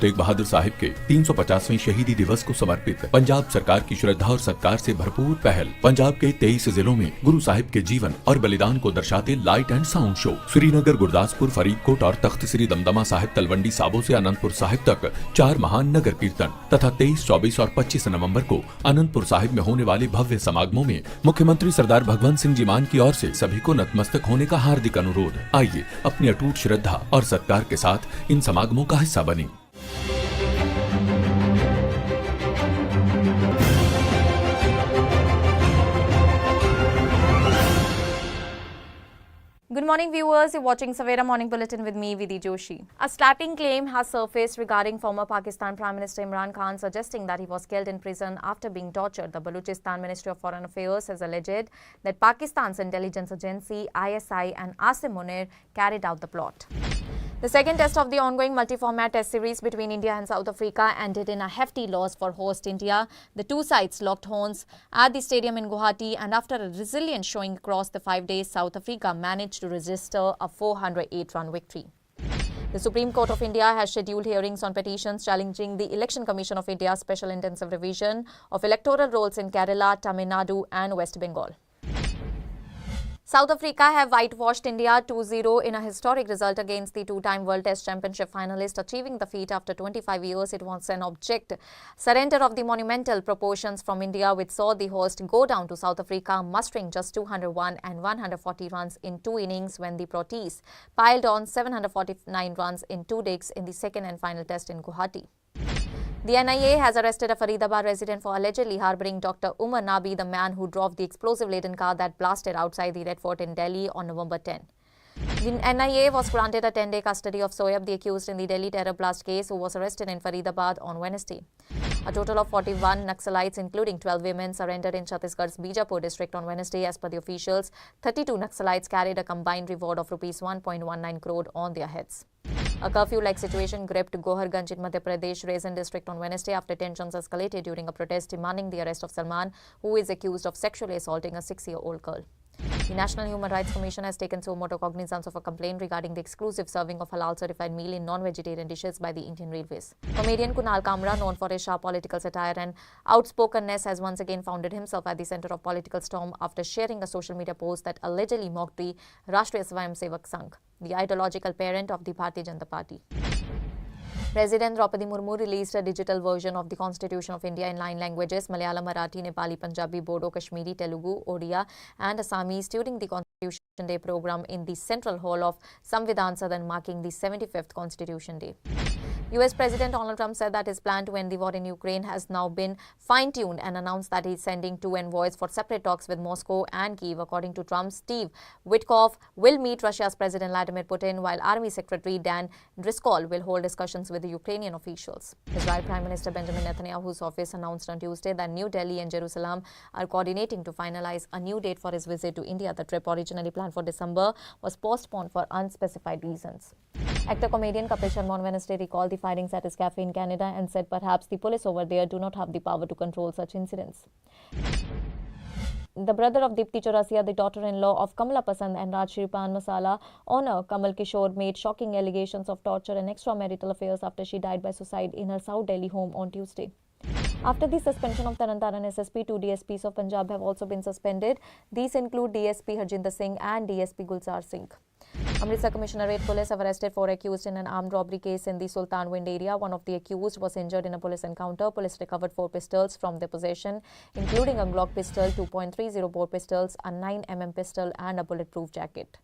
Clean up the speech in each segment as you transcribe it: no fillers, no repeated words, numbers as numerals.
तेग बहादुर साहिब के 350वें शहीदी दिवस को समर्पित पंजाब सरकार की श्रद्धा और सत्कार से भरपूर पहल। पंजाब के 23 जिलों में गुरु साहिब के जीवन और बलिदान को दर्शाते light and sound show Srinagar, Gurdaspur, Faridkot और तख्त श्री दमदमा साहिब, तलवंडी साबो से अनंतपुर साहिब तक 4 महान नगर कीर्तन तथा 23, 24 और 25 नवंबर को अनंतपुर साहिब में होने वाले भव्य समागमों में मुख्यमंत्री सरदार भगवंत सिंह जी मान की ओर से सभी को नतमस्तक होने का हार्दिक अनुरोध। आइए अपनी अटूट श्रद्धा और सत्कार के साथ इन समागमों का हिस्सा बने। Good morning viewers, you're watching Savera Morning Bulletin with me, Vidhi Joshi. A startling claim has surfaced regarding former Pakistan Prime Minister Imran Khan suggesting that he was killed in prison after being tortured. The Balochistan Ministry of Foreign Affairs has alleged that Pakistan's intelligence agency ISI and Asim Munir carried out the plot. The second test of the ongoing multi-format test series between India and South Africa ended in a hefty loss for host India. The two sides locked horns at the stadium in Guwahati, and after a resilient showing across the 5 days, South Africa managed to register a 408-run victory. The Supreme Court of India has scheduled hearings on petitions challenging the Election Commission of India's special intensive revision of electoral rolls in Kerala, Tamil Nadu and West Bengal. South Africa have whitewashed India 2-0 in a historic result against the two-time World Test Championship finalist, achieving the feat after 25 years. It was an object surrender of the monumental proportions from India, which saw the host go down to South Africa, mustering just 201 and 140 runs in 2 innings when the Proteas piled on 749 runs in 2 digs in the second and final test in Guwahati. The NIA has arrested a Faridabad resident for allegedly harboring Dr. Umar Nabi, the man who drove the explosive-laden car that blasted outside the Red Fort in Delhi on November 10. The NIA was granted a 10-day custody of Soyab, the accused in the Delhi terror blast case, who was arrested in Faridabad on Wednesday. A total of 41 Naxalites, including 12 women, surrendered in Chhattisgarh's Bijapur district on Wednesday. As per the officials, 32 Naxalites carried a combined reward of Rs 1.19 crore on their heads. A curfew-like situation gripped Goharganj in Madhya Pradesh Raisin district on Wednesday after tensions escalated during a protest demanding the arrest of Salman, who is accused of sexually assaulting a 6-year-old girl. The National Human Rights Commission has taken suo motu cognizance of a complaint regarding the exclusive serving of halal-certified meal in non-vegetarian dishes by the Indian Railways. Comedian Kunal Kamra, known for his sharp political satire and outspokenness, has once again found himself at the centre of political storm after sharing a social media post that allegedly mocked the Rashtriya Swayamsevak Sangh, the ideological parent of the Bharatiya Janata Party. President Draupadi Murmu released a digital version of the Constitution of India in 9 languages: Malayalam, Marathi, Nepali, Punjabi, Bodo, Kashmiri, Telugu, Odia and Assamese during the Constitution Day program in the Central Hall of Samvidhan Sadan, marking the 75th Constitution Day. US President Donald Trump said that his plan to end the war in Ukraine has now been fine-tuned and announced that he is sending 2 envoys for separate talks with Moscow and Kyiv. According to Trump, Steve Witkoff will meet Russia's President Vladimir Putin, while Army Secretary Dan Driscoll will hold discussions with the Ukrainian officials. Israel Prime Minister Benjamin Netanyahu's office announced on Tuesday that New Delhi and Jerusalem are coordinating to finalize a new date for his visit to India. The trip, originally planned for December, was postponed for unspecified reasons. Actor-comedian Kapil Sharma on Wednesday recalled the firings at his cafe in Canada and said perhaps the police over there do not have the power to control such incidents. The brother of Deepti Chaurasia, the daughter-in-law of Kamala Pasand and Rajshri Pan Masala owner Kamal Kishore, made shocking allegations of torture and extramarital affairs after she died by suicide in her South Delhi home on Tuesday. After the suspension of Tarantaran SSP, 2 DSPs of Punjab have also been suspended. These include DSP Harjinder Singh and DSP Gulzar Singh. Amritsar Commissionerate Police have arrested 4 accused in an armed robbery case in the Sultan Wind area. One of the accused was injured in a police encounter. Police recovered 4 pistols from their possession, including a Glock pistol, 2.30 bore pistols, a 9mm pistol and a bulletproof jacket.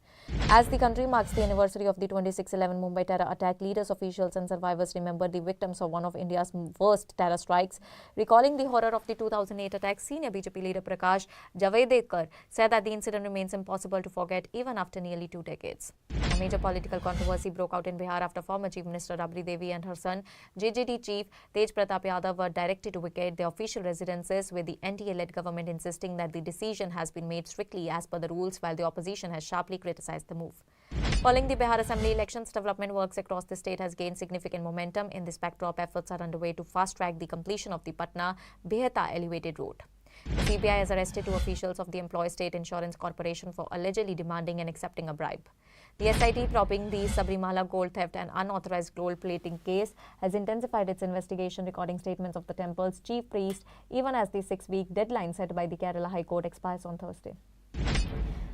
As the country marks the anniversary of the 26/11 Mumbai terror attack, leaders, officials and survivors remember the victims of one of India's worst terror strikes. Recalling the horror of the 2008 attack, senior BJP leader Prakash Javadekar said that the incident remains impossible to forget even after nearly 2 decades. A major political controversy broke out in Bihar after former Chief Minister Rabri Devi and her son JJD Chief Tej Pratap Yadav were directed to vacate their official residences, with the NDA-led government insisting that the decision has been made strictly as per the rules, while the opposition has sharply criticized the move. Following the Bihar Assembly elections, development works across the state has gained significant momentum. In this backdrop, efforts are underway to fast-track the completion of the Patna-Beheta elevated road. The CBI has arrested 2 officials of the Employees State Insurance Corporation for allegedly demanding and accepting a bribe. The SIT propping the Sabrimala gold theft and unauthorized gold plating case has intensified its investigation, recording statements of the temple's chief priest even as the 6-week deadline set by the Kerala High Court expires on Thursday.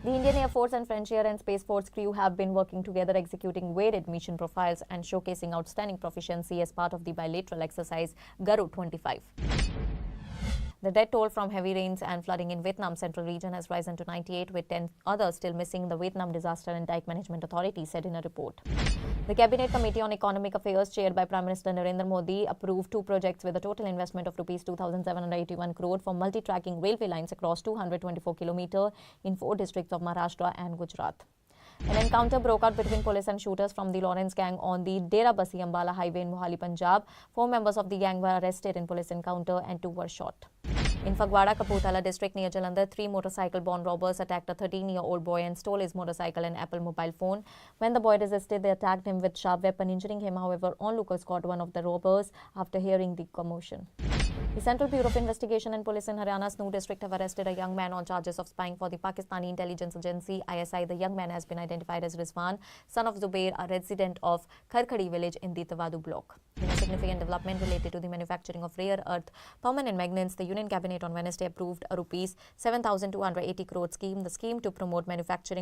The Indian Air Force and French Air and Space Force crew have been working together, executing varied mission profiles and showcasing outstanding proficiency as part of the bilateral exercise Garud 25. The death toll from heavy rains and flooding in Vietnam's central region has risen to 98, with 10 others still missing, the Vietnam Disaster and Dike Management Authority said in a report. The Cabinet Committee on Economic Affairs, chaired by Prime Minister Narendra Modi, approved 2 projects with a total investment of Rs 2,781 crore for multi-tracking railway lines across 224 km in 4 districts of Maharashtra and Gujarat. An encounter broke out between police and shooters from the Lawrence gang on the Dera Basi Ambala highway in Mohali, Punjab. 4 members of the gang were arrested in police encounter and 2 were shot. In Fagwada, Kapurthala district near Jalandhar, 3 motorcycle-borne robbers attacked a 13-year-old boy and stole his motorcycle and Apple mobile phone. When the boy resisted, they attacked him with sharp weapon, injuring him. However, onlookers caught one of the robbers after hearing the commotion. The Central Bureau of Investigation and Police in Haryana's Noor district have arrested a young man on charges of spying for the Pakistani intelligence agency ISI. The young man has been identified as Rizwan, son of Zubair, a resident of Kharkhadi village in the Tawadu block. In a significant development related to the manufacturing of rare earth permanent magnets, the Union Cabinet on Wednesday approved a Rs 7,280 crore scheme. The scheme to promote manufacturing